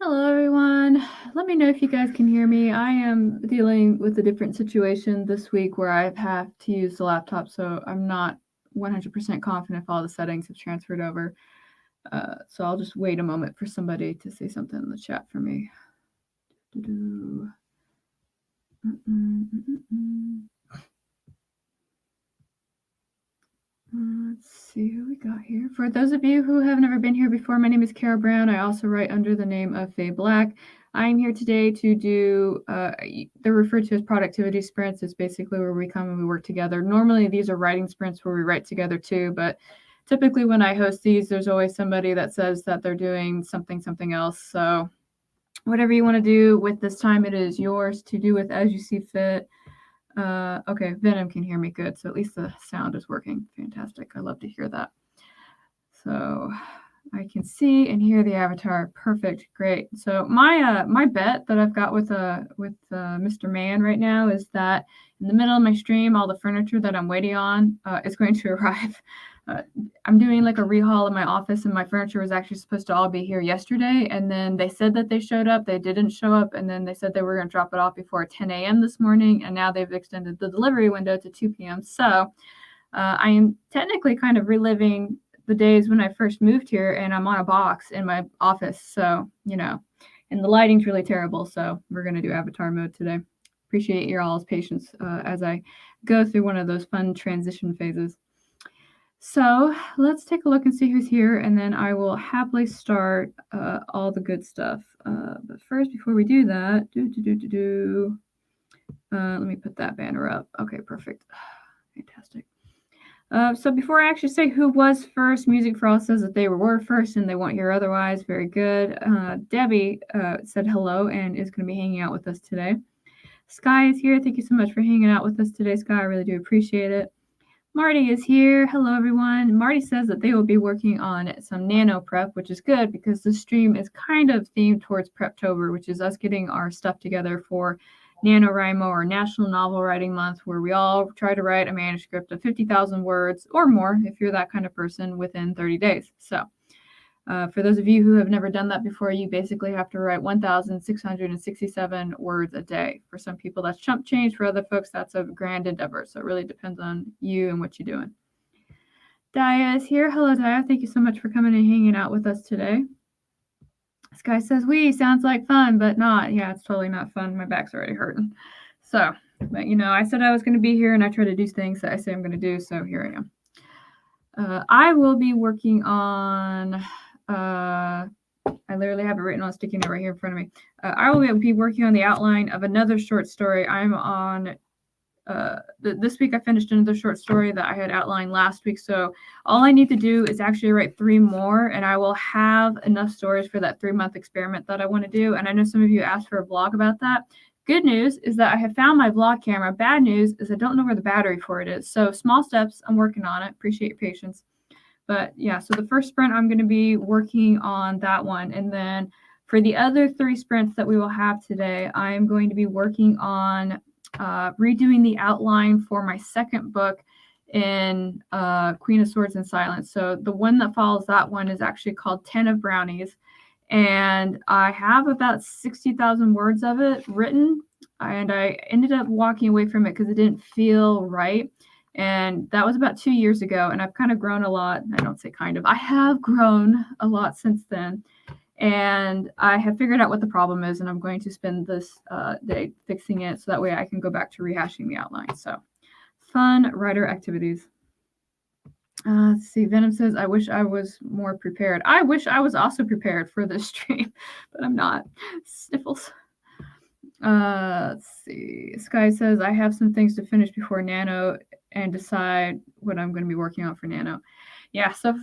Hello, everyone. Let me know if you guys can hear me. I am dealing with a different situation this week where I have to use the laptop, so I'm not 100% confident if all the settings have transferred over. So I'll just wait a moment for somebody to say something in the chat for me. Let's see who we got here. For those of you who have never been here before, my name is Carrow Brown. I also write under the name of Faye Black. I'm here today to do, they're referred to as productivity sprints. It's basically where we come and we work together. Normally, these are writing sprints where we write together too, but typically when I host these, there's always somebody that says that they're doing something else. So whatever you want to do with this time, it is yours to do with as you see fit. Okay, Venom can hear me good, so at least the sound is working. Fantastic. I love to hear that. So I can see and hear the avatar. Perfect. Great. So my bet that I've got with Mr. Man right now is that in the middle of my stream, all the furniture that I'm waiting on is going to arrive. I'm doing like a rehaul in my office, and my furniture was actually supposed to all be here yesterday. And then they said that they showed up. They didn't show up. And then they said they were going to drop it off before 10 a.m. this morning. And now they've extended the delivery window to 2 p.m. So I am technically kind of reliving the days when I first moved here, and I'm on a box in my office. So, and the lighting's really terrible. So we're going to do avatar mode today. Appreciate your all's patience as I go through one of those fun transition phases. So let's take a look and see who's here, and then I will happily start all the good stuff. But first, before we do that, let me put that banner up. Okay, perfect. Fantastic. So before I actually say who was first, Music for All says that they were first and they won't hear otherwise. Very good. Debbie said hello and is going to be hanging out with us today. Sky is here. Thank you so much for hanging out with us today, Sky. I really do appreciate it. Marty is here. Hello, everyone. Marty says that they will be working on some nano prep, which is good because the stream is kind of themed towards Preptober, which is us getting our stuff together for NaNoWriMo or National Novel Writing Month, where we all try to write a manuscript of 50,000 words or more, if you're that kind of person, within 30 days. So for those of you who have never done that before, you basically have to write 1,667 words a day. For some people, that's chump change. For other folks, that's a grand endeavor. So it really depends on you and what you're doing. Dia is here. Hello, Dia. Thank you so much for coming and hanging out with us today. Sky says, sounds like fun, but not. Yeah, it's totally not fun. My back's already hurting. So, but I said I was going to be here, and I try to do things that I say I'm going to do, so here I am. I will be working on... I literally have it written on a sticky note right here in front of me. I will be working on the outline of another short story. I'm on... this week I finished another short story that I had outlined last week. So all I need to do is actually write 3 more, and I will have enough stories for that 3-month experiment that I want to do. And I know some of you asked for a vlog about that. Good news is that I have found my vlog camera. Bad news is I don't know where the battery for it is. So small steps, I'm working on it. Appreciate your patience. But yeah, so the first sprint, I'm going to be working on that one. And then for the other 3 sprints that we will have today, I'm going to be working on redoing the outline for my second book in Queen of Swords and Silence. So the one that follows that one is actually called 10 of Brownies. And I have about 60,000 words of it written. And I ended up walking away from it because it didn't feel right. And that was about 2 years ago. And I've kind of grown a lot. I don't say kind of. I have grown a lot since then. And I have figured out what the problem is, and I'm going to spend this day fixing it so that way I can go back to rehashing the outline. So fun writer activities. Let's see. Venom says, I wish I was more prepared. I wish I was also prepared for this stream, but I'm not. Sniffles. Let's see. Sky says, I have some things to finish before Nano and decide what I'm going to be working on for Nano. Yeah, so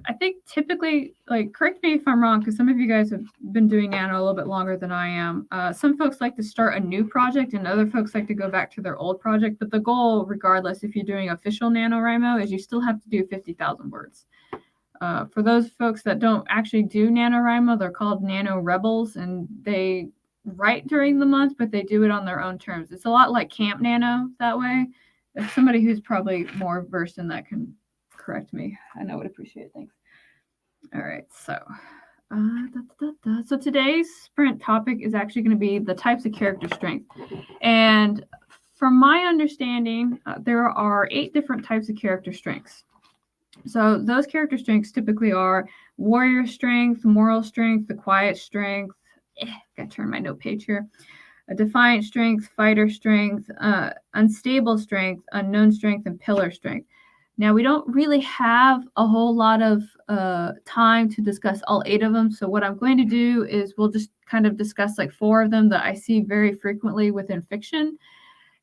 I think typically, correct me if I'm wrong, because some of you guys have been doing Nano a little bit longer than I am. Some folks like to start a new project, and other folks like to go back to their old project. But the goal, regardless, if you're doing official NaNoWriMo, is you still have to do 50,000 words. For those folks that don't actually do NaNoWriMo, they're called Nano Rebels, and they write during the month, but they do it on their own terms. It's a lot like Camp Nano that way. If somebody who's probably more versed in that can correct me, and I would appreciate it. Thanks. All right, so So today's sprint topic is actually going to be the types of character strength. And from my understanding, there are 8 different types of character strengths. So those character strengths typically are warrior strength, moral strength, the quiet strength. Gotta turn my note page here. A defiant strength, fighter strength, unstable strength, unknown strength, and pillar strength. Now, we don't really have a whole lot of time to discuss all 8 of them. So what I'm going to do is we'll just kind of discuss like 4 of them that I see very frequently within fiction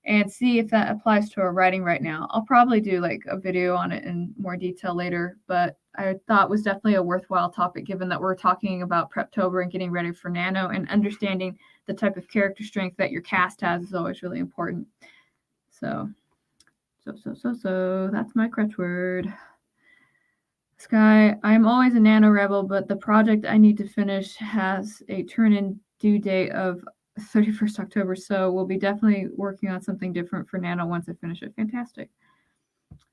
and see if that applies to our writing right now. I'll probably do like a video on it in more detail later, but I thought it was definitely a worthwhile topic given that we're talking about Preptober and getting ready for Nano, and understanding the type of character strength that your cast has is always really important. So that's my crutch word. Sky, I'm always a Nano Rebel, but the project I need to finish has a turn-in due date of 31st October, so we'll be definitely working on something different for Nano once I finish it. Fantastic.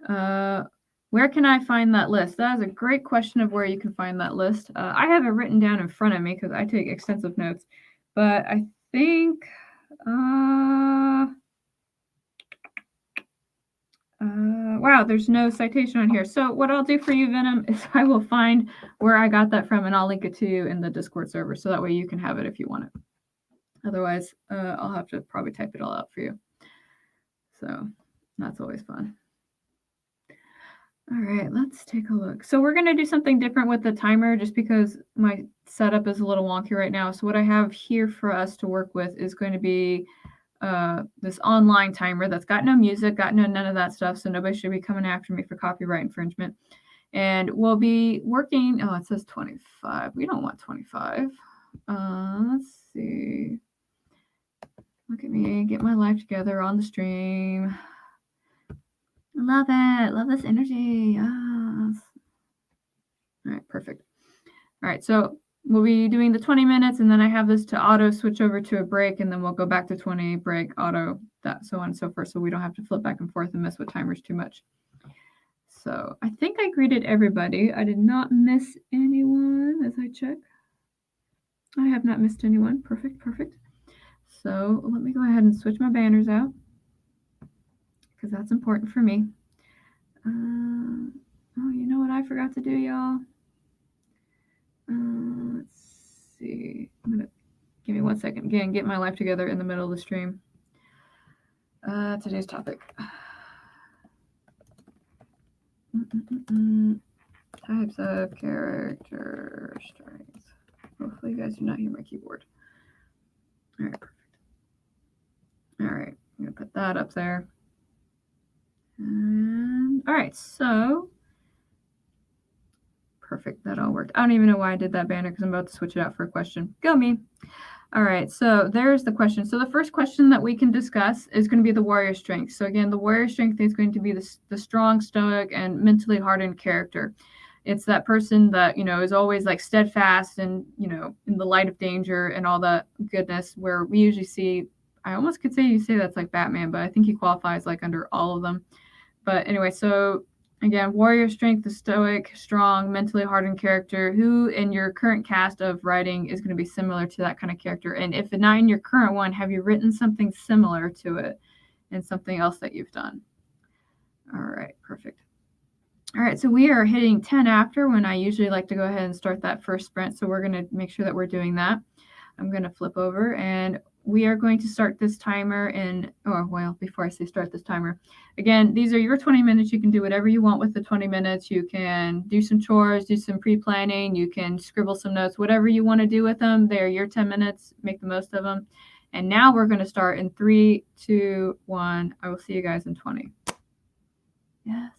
Where can I find that list? That is a great question of where you can find that list. I have it written down in front of me because I take extensive notes, but I think wow, there's no citation on here. So what I'll do for you, Venom, is I will find where I got that from and I'll link it to you in the Discord server so that way you can have it if you want it. Otherwise, I'll have to probably type it all out for you. So that's always fun. All right, let's take a look. So we're going to do something different with the timer just because my setup is a little wonky right now. So what I have here for us to work with is going to be this online timer that's got no music, got none of that stuff. So nobody should be coming after me for copyright infringement. And we'll be working, oh, it says 25. We don't want 25. Let's see. Look at me, get my life together on the stream. Love it. Love this energy. Yes. All right, perfect. All right, so we'll be doing the 20 minutes, and then I have this to auto switch over to a break, and then we'll go back to 20, break, auto, that, so on and so forth, so we don't have to flip back and forth and mess with timers too much. So I think I greeted everybody. I did not miss anyone as I check. I have not missed anyone. Perfect, perfect. So let me go ahead and switch my banners out because that's important for me. Oh, you know what I forgot to do, y'all? Let's see. Give me 1 second. Again, get my life together in the middle of the stream. Today's topic. Types of character strengths. Hopefully you guys do not hear my keyboard. All right, perfect. All right, I'm gonna put that up there. And all right, so perfect, that all worked. I don't even know why I did that banner because I'm about to switch it out for a question. Go me. All right, so there's the question. So the first question that we can discuss is going to be the warrior strength. So again, the warrior strength is going to be the strong, stoic, and mentally hardened character. It's that person that, is always like steadfast and, in the light of danger and all that goodness, where we usually see, I almost could say you say that's like Batman, but I think he qualifies like under all of them. But anyway, so again, warrior strength, the stoic, strong, mentally hardened character who in your current cast of writing is going to be similar to that kind of character. And if not in your current one, have you written something similar to it and something else that you've done? All right, perfect. All right, so we are hitting 10 after when I usually like to go ahead and start that first sprint. So we're going to make sure that we're doing that. I'm going to flip over and we are going to start this timer in, before I say start this timer, again, these are your 20 minutes. You can do whatever you want with the 20 minutes. You can do some chores, do some pre-planning. You can scribble some notes, whatever you want to do with them. They're your 10 minutes. Make the most of them. And now we're going to start in 3, 2, 1. I will see you guys in 20. Yes.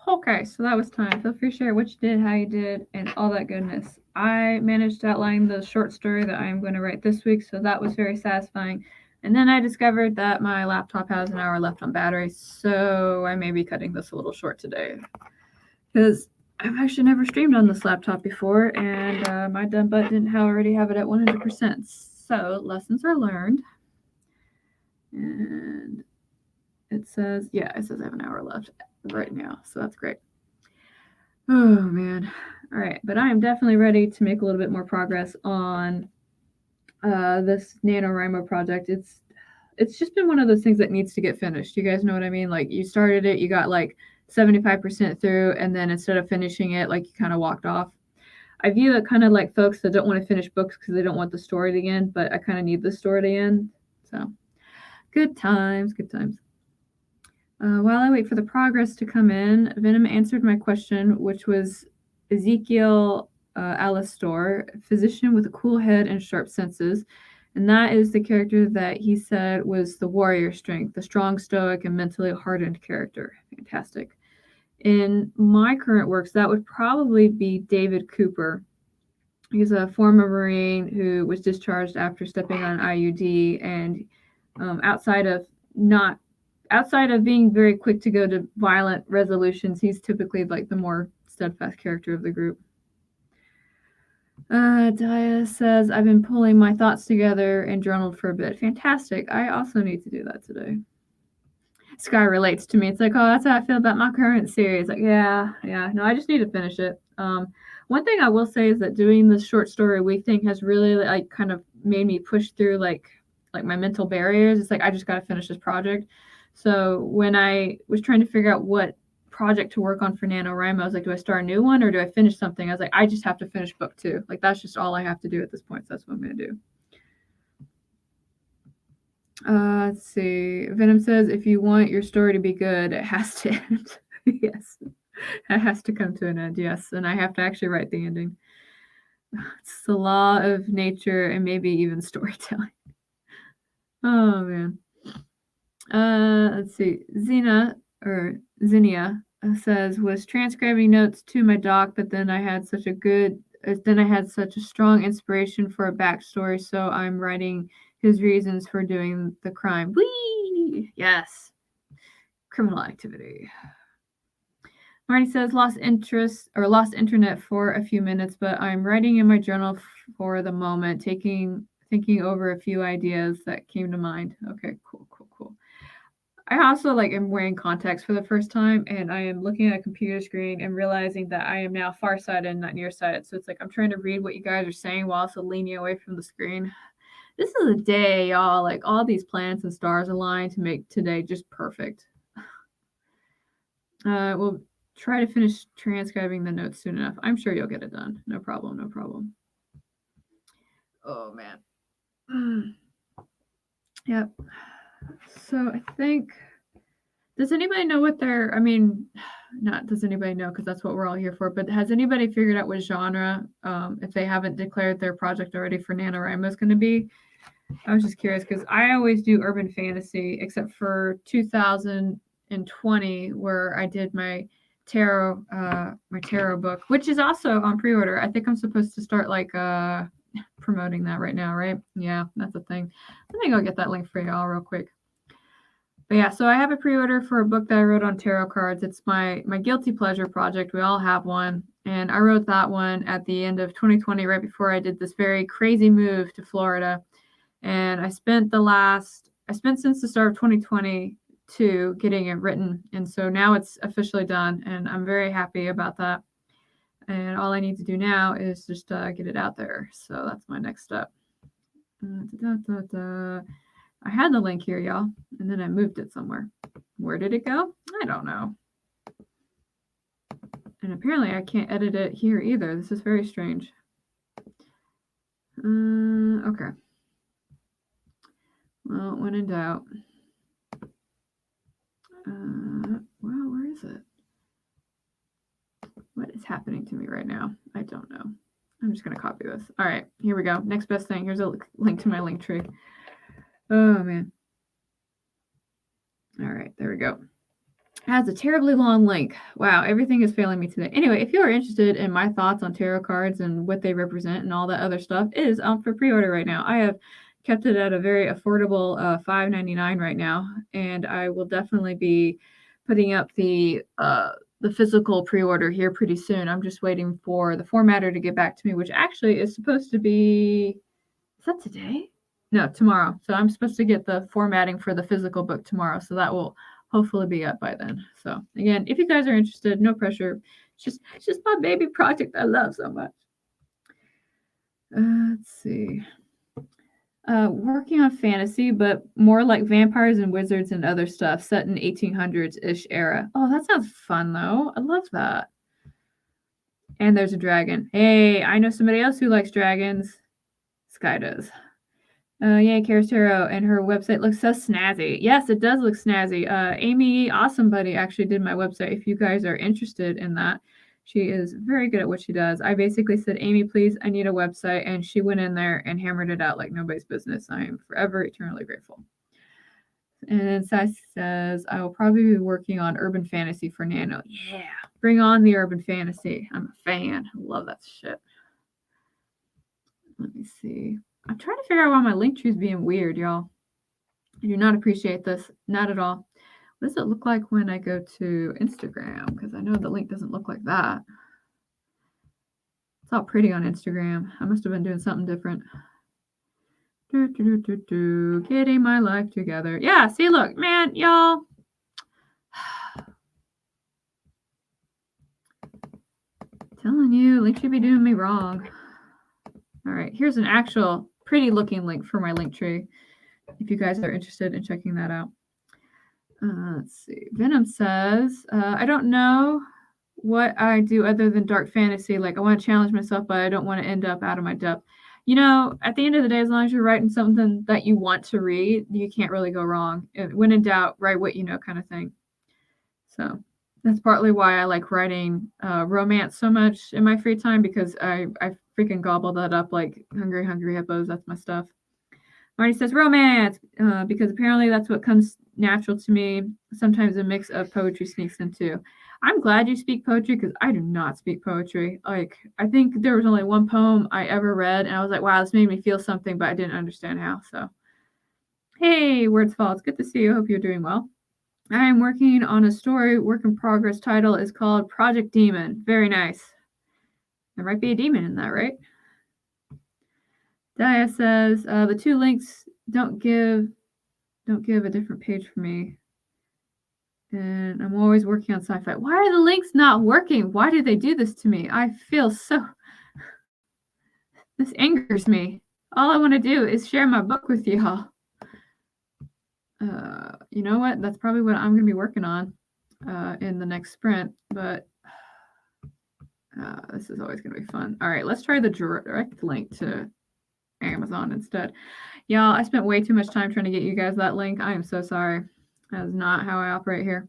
Okay, so that was time. Feel free to share what you did, how you did, and all that goodness. I managed to outline the short story that I'm going to write this week, so that was very satisfying. And then I discovered that my laptop has an hour left on battery, so I may be cutting this a little short today. Because I've actually never streamed on this laptop before, and my dumb butt didn't already have it at 100%. So lessons are learned. And it says I have an hour left right now, so that's great. Oh man. All right, but I am definitely ready to make a little bit more progress on this NaNoWriMo project. It's just been one of those things that needs to get finished. You guys know what I mean? Like you started it, you got like 75% through, and then instead of finishing it, like you kind of walked off. I view it kind of like folks that don't want to finish books because they don't want the story to end, but I kind of need the story to end. So good times, good times. While I wait for the progress to come in, Venom answered my question, which was Ezekiel Alastor, physician with a cool head and sharp senses. And that is the character that he said was the warrior strength, the strong, stoic, and mentally hardened character. Fantastic. In my current works, that would probably be David Cooper. He's a former Marine who was discharged after stepping on an IUD, and outside of being very quick to go to violent resolutions, he's typically like the more steadfast character of the group. Dia says, I've been pulling my thoughts together and journaled for a bit. Fantastic. I also need to do that today. Sky relates to me. It's like, oh, that's how I feel about my current series. Like, yeah. No, I just need to finish it. One thing I will say is that doing this short story a week thing has really like kind of made me push through like my mental barriers. It's like I just got to finish this project. So when I was trying to figure out what project to work on for NaNoWriMo, I was like, do I start a new one or do I finish something? I was like, I just have to finish book 2. Like that's just all I have to do at this point. So that's what I'm going to do. Let's see. Venom says, if you want your story to be good, it has to end. Yes. It has to come to an end. Yes. And I have to actually write the ending. It's the law of nature and maybe even storytelling. Oh, man. Let's see. Zinnia says, was transcribing notes to my doc, but then I had such a strong inspiration for a backstory, so I'm writing his reasons for doing the crime. Whee! Yes. Criminal activity. Marty says, lost internet for a few minutes, but I'm writing in my journal for the moment, thinking over a few ideas that came to mind. Okay, cool. I also am wearing contacts for the first time, and I am looking at a computer screen and realizing that I am now farsighted and not nearsighted. So it's like I'm trying to read what you guys are saying while also leaning away from the screen. This is a day, y'all. Like all these planets and stars align to make today just perfect. We'll try to finish transcribing the notes soon enough. I'm sure you'll get it done. No problem. Oh man. Yep. So I think, does anybody know what not does anybody know because that's what we're all here for, but has anybody figured out what genre, if they haven't declared their project already for NaNoWriMo is going to be? I was just curious because I always do urban fantasy except for 2020 where I did my tarot book, which is also on pre-order. I think I'm supposed to start promoting that right now, right? Yeah, that's a thing. Let me go get that link for y'all real quick. But yeah, so I have a pre-order for a book that I wrote on tarot cards. It's my guilty pleasure project. We all have one. And I wrote that one at the end of 2020, right before I did this very crazy move to Florida. And I spent since the start of 2022 getting it written. And so now it's officially done. And I'm very happy about that. And all I need to do now is just get it out there. So that's my next step. I had the link here, y'all, and then I moved it somewhere. Where did it go? I don't know. And apparently I can't edit it here either. This is very strange. Okay. Well, when in doubt. Well, where is it? What is happening to me right now? I don't know. I'm just going to copy this. All right, here we go. Next best thing. Here's a link to my link tree. Oh, man. All right, there we go. has a terribly long link. Wow, everything is failing me today. Anyway, if you are interested in my thoughts on tarot cards and what they represent and all that other stuff, it is out for pre-order right now. I have kept it at a very affordable $5.99 right now, and I will definitely be putting up the physical pre-order here pretty soon. I'm just waiting for the formatter to get back to me, which actually is supposed to be, is that today? No, tomorrow. So I'm supposed to get the formatting for the physical book tomorrow. So that will hopefully be up by then. So again, if you guys are interested, no pressure. It's just my baby project I love so much. Let's see. Working on fantasy, but more like vampires and wizards and other stuff set in 1800s-ish era. Oh, that sounds fun though. I love that. And there's a dragon. Hey, I know somebody else who likes dragons. Sky does. Yeah, Kara's Tarot, and her website looks so snazzy. Yes, it does look snazzy. Amy Awesome Buddy actually did my website. If you guys are interested in that, she is very good at what she does. I basically said, Amy, please, I need a website, and she went in there and hammered it out like nobody's business. I am forever eternally grateful. And then Sassy says, I will probably be working on urban fantasy for Nano. Yeah, bring on the urban fantasy. I'm a fan. I love that shit. Let me see. I'm trying to figure out why my link tree is being weird, y'all. I do not appreciate this. Not at all. What does it look like when I go to Instagram? Because I know the link doesn't look like that. It's all pretty on Instagram. I must have been doing something different. Getting my life together. Yeah, see, look, man, y'all. Telling you, link should be doing me wrong. All right, here's an actual pretty looking link for my link tree. If you guys are interested in checking that out. Let's see. Venom says, I don't know what I do other than dark fantasy. Like, I want to challenge myself, but I don't want to end up out of my depth. You know, at the end of the day, as long as you're writing something that you want to read, you can't really go wrong. When in doubt, write what you know, kind of thing. So that's partly why I like writing romance so much in my free time, because I freaking gobble that up like hungry, hungry hippos. That's my stuff. Marty says romance, because apparently that's what comes natural to me. Sometimes a mix of poetry sneaks in too. I'm glad you speak poetry, because I do not speak poetry. Like, I think there was only one poem I ever read, and I was like, wow, this made me feel something, but I didn't understand how. So, hey, Words Fall, it's good to see you. Hope you're doing well. I am working on a story, work in progress. Title is called Project Demon. Very nice. There might be a demon in that, right? Dia says, the two links don't give a different page for me. And I'm always working on sci-fi. Why are the links not working? Why do they do this to me? I feel so... This angers me. All I want to do is share my book with y'all. You know what? That's probably what I'm going to be working on in the next sprint. But this is always going to be fun. All right, let's try the direct link to Amazon instead. Y'all, I spent way too much time trying to get you guys that link. I am so sorry. That is not how I operate here.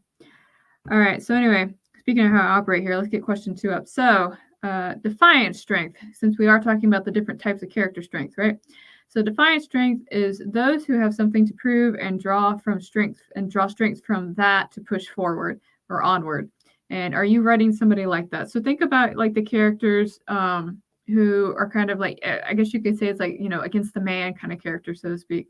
All right, so anyway, speaking of how I operate here, let's get question 2 up. So, defiant strength, since we are talking about the different types of character strength, right? So defiant strength is those who have something to prove and draw strength from that to push forward or onward. And are you writing somebody like that? So think about like the characters who are kind of like, I guess you could say it's like, you know, against the man kind of character, so to speak,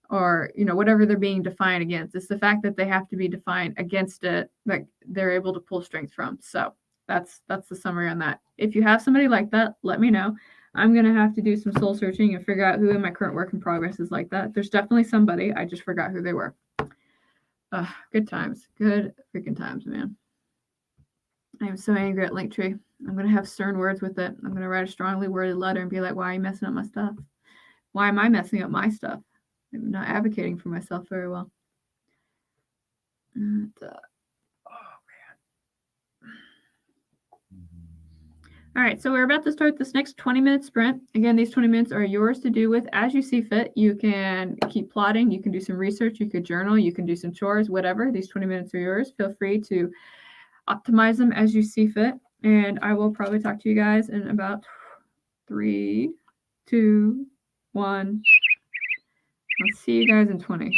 or, you know, whatever they're being defiant against. It's the fact that they have to be defiant against it that they're able to pull strength from. So that's the summary on that. If you have somebody like that, let me know. I'm going to have to do some soul searching and figure out who in my current work in progress is like that. There's definitely somebody. I just forgot who they were. Good times. Good freaking times, man. I am so angry at Linktree. I'm going to have stern words with it. I'm going to write a strongly worded letter and be like, why are you messing up my stuff? Why am I messing up my stuff? I'm not advocating for myself very well. And, all right, so we're about to start this next 20-minute sprint. Again, these 20 minutes are yours to do with as you see fit. You can keep plotting. You can do some research. You could journal. You can do some chores, whatever. These 20 minutes are yours. Feel free to optimize them as you see fit. And I will probably talk to you guys in about 3, 2, 1. I'll see you guys in 20.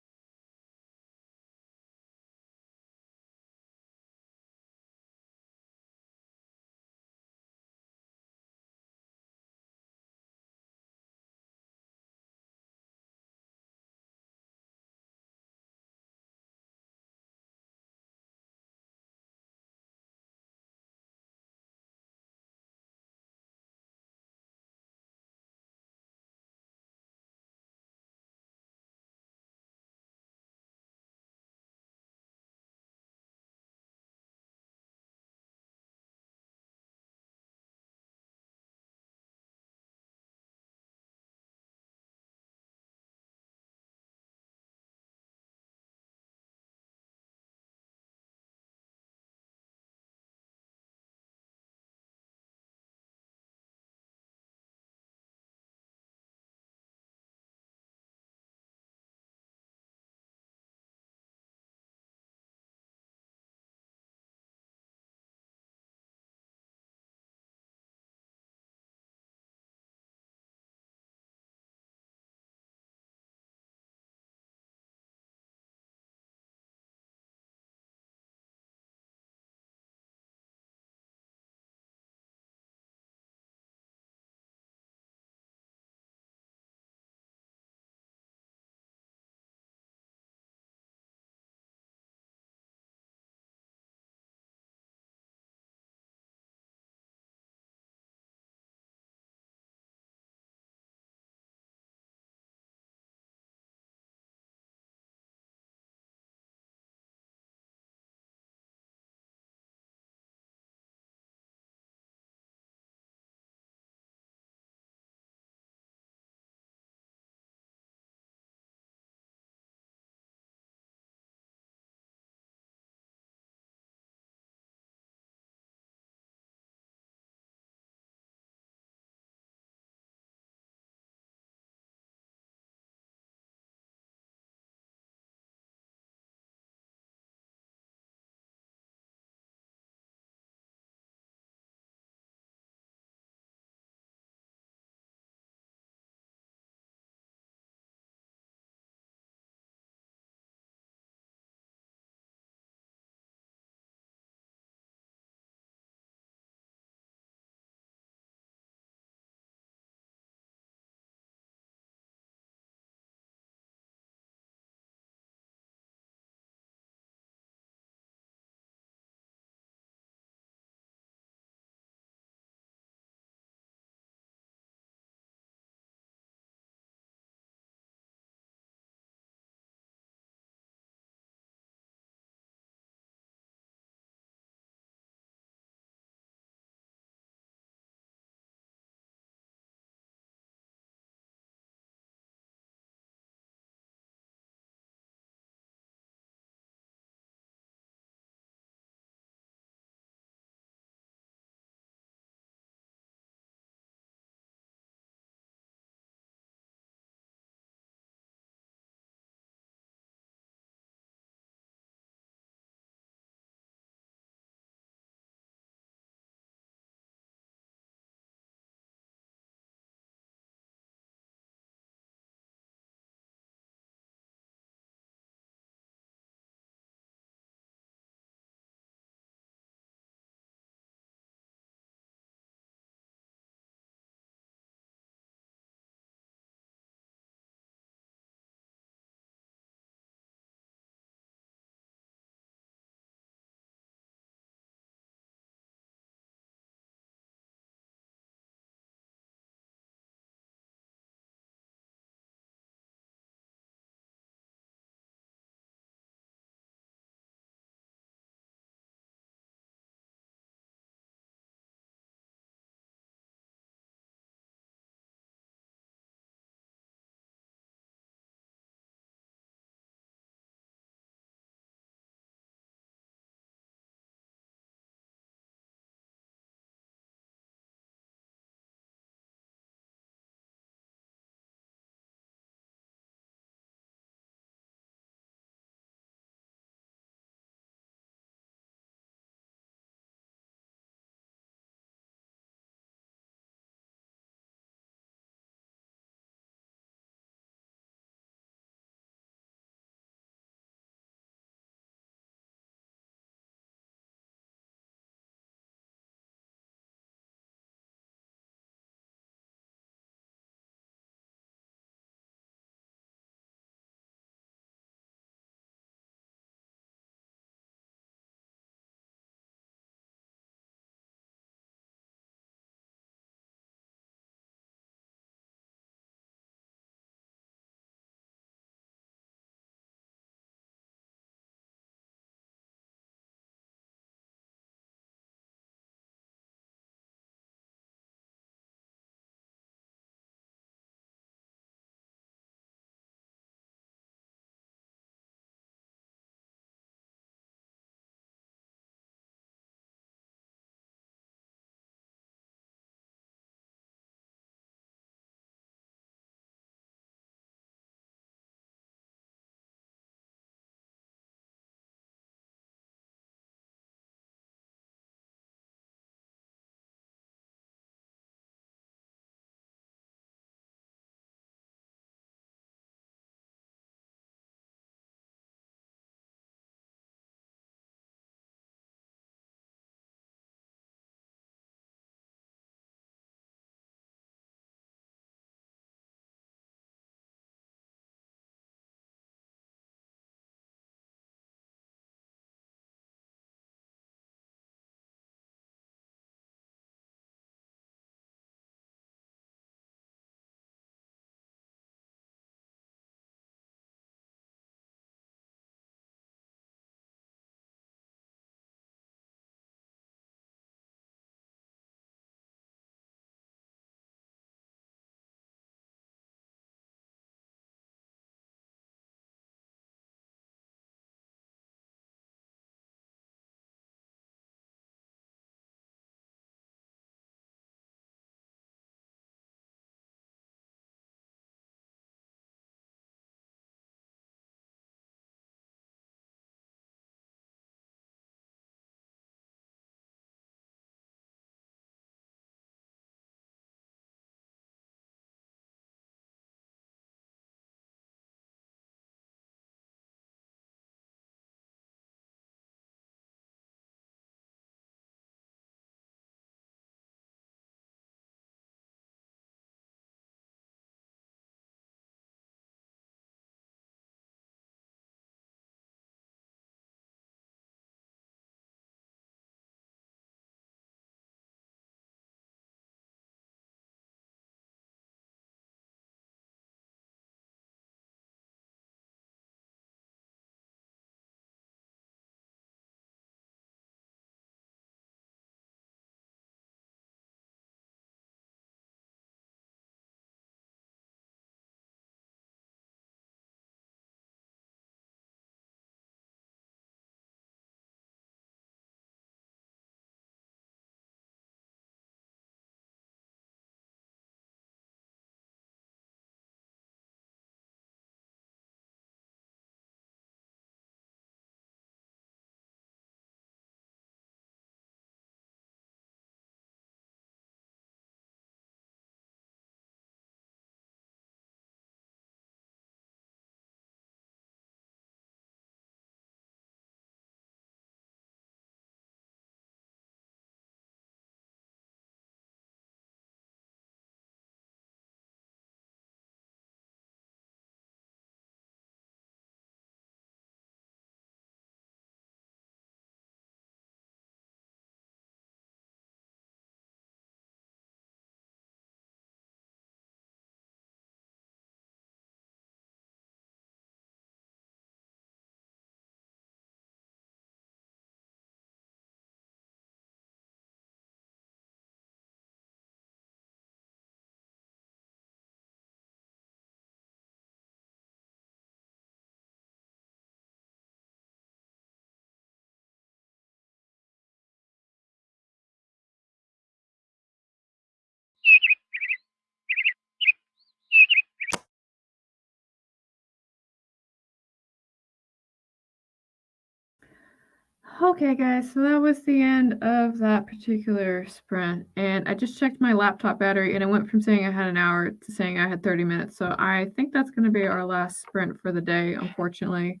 Okay, guys, so that was the end of that particular sprint. And I just checked my laptop battery and it went from saying I had an hour to saying I had 30 minutes. So I think that's going to be our last sprint for the day, unfortunately.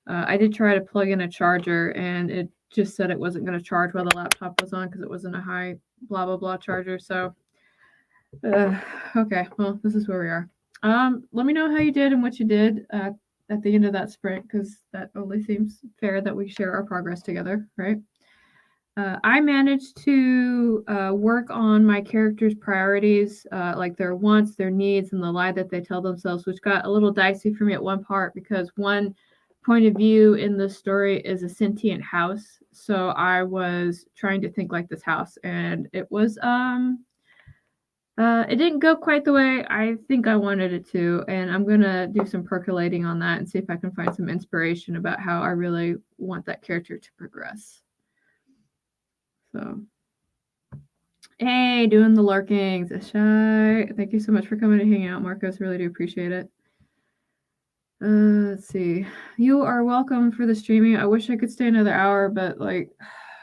I did try to plug in a charger and it just said it wasn't going to charge while the laptop was on because it wasn't a high blah blah blah charger. So, okay, well, this is where we are. Let me know how you did and what you did at the end of that sprint because that only seems fair that we share our progress together, right? I managed to work on my characters' priorities, like their wants, their needs, and the lie that they tell themselves, which got a little dicey for me at one part because one point of view in the story is a sentient house. So I was trying to think like this house, and it was it didn't go quite the way I think I wanted it to, and I'm gonna do some percolating on that and see if I can find some inspiration about how I really want that character to progress. So, hey, doing the lurkings, Shy. Thank you so much for coming and hanging out, Marcos. Really do appreciate it. Let's see. You are welcome for the streaming. I wish I could stay another hour, but like,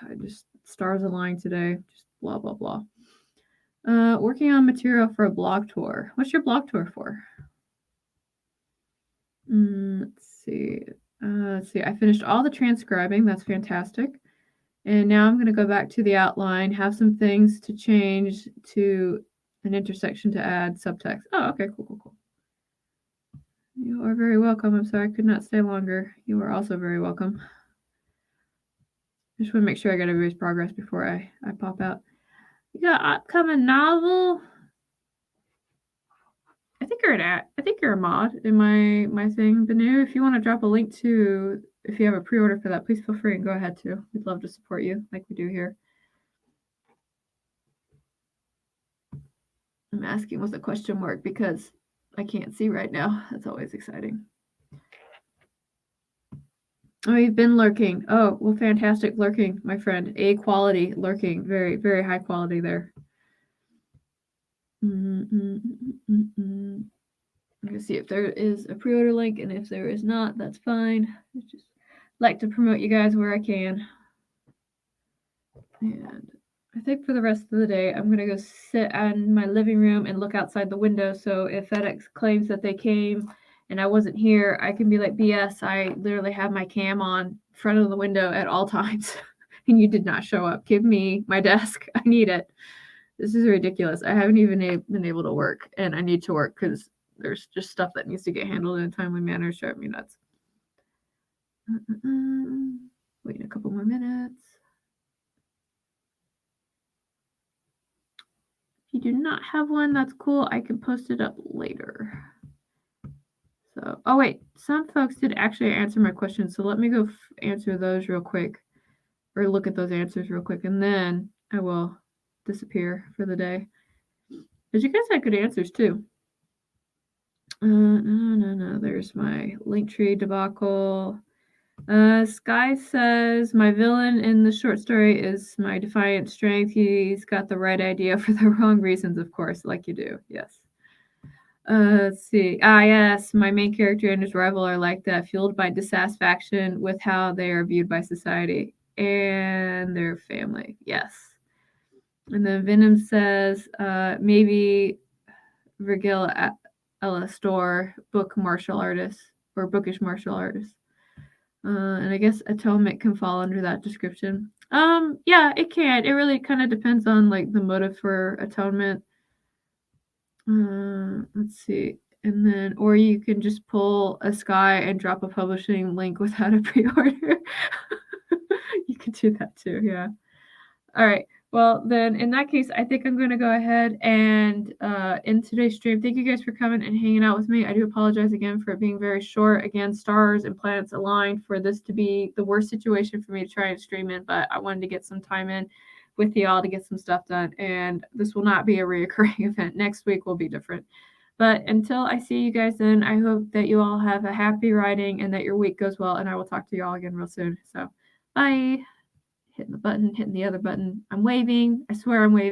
I just stars aligned today. Just blah blah blah. Working on material for a blog tour. What's your blog tour for? Let's see. Let's see. I finished all the transcribing. That's fantastic. And now I'm going to go back to the outline, have some things to change to an intersection to add subtext. Oh, okay, cool. You are very welcome. I'm sorry I could not stay longer. You are also very welcome. I just want to make sure I got everybody's progress before I pop out. You got upcoming novel? I think you're a mod in my thing, Banu. If you want to drop a link to if you have a pre-order for that, please feel free and go ahead too. We'd love to support you like we do here. I'm asking with a question mark because I can't see right now. That's always exciting. Oh, you've been lurking. Oh, well, fantastic lurking, my friend. A quality lurking. Very, very high quality there. I'm going to see if there is a pre-order link, and if there is not, that's fine. I just like to promote you guys where I can. And I think for the rest of the day, I'm going to go sit in my living room and look outside the window. So if FedEx claims that they came and I wasn't here, I can be like, BS, I literally have my cam on front of the window at all times and you did not show up. Give me my desk. I need it. This is ridiculous. I haven't even been able to work, and I need to work because there's just stuff that needs to get handled in a timely manner. Drive me nuts. Wait a couple more minutes. If you do not have one, that's cool. I can post it up later. So, oh wait, some folks did actually answer my question. So let me go answer those real quick, or look at those answers real quick, and then I will disappear for the day. Because you guys had good answers too. No. There's my Linktree debacle. Sky says my villain in the short story is my defiant strength. He's got the right idea for the wrong reasons, of course, like you do. Yes. Let's see. Yes, my main character and his rival are like that, fueled by dissatisfaction with how they are viewed by society and their family. Yes. And then Venom says maybe Virgil Elastor, book martial artist or bookish martial artist. And I guess atonement can fall under that description. Yeah, it can. It really kind of depends on like the motive for atonement. Let's see. And then, or you can just pull a Sky and drop a publishing link without a pre-order. You could do that too. Yeah. All right. Well, then in that case, I think I'm going to go ahead and end today's stream. Thank you guys for coming and hanging out with me. I do apologize again for it being very short. Again, stars and planets aligned for this to be the worst situation for me to try and stream in, but I wanted to get some time in with y'all to get some stuff done. And this will not be a reoccurring event. Next week will be different. But until I see you guys then, I hope that you all have a happy writing and that your week goes well. And I will talk to you all again real soon. So bye. Hitting the button, hitting the other button. I'm waving. I swear I'm waving.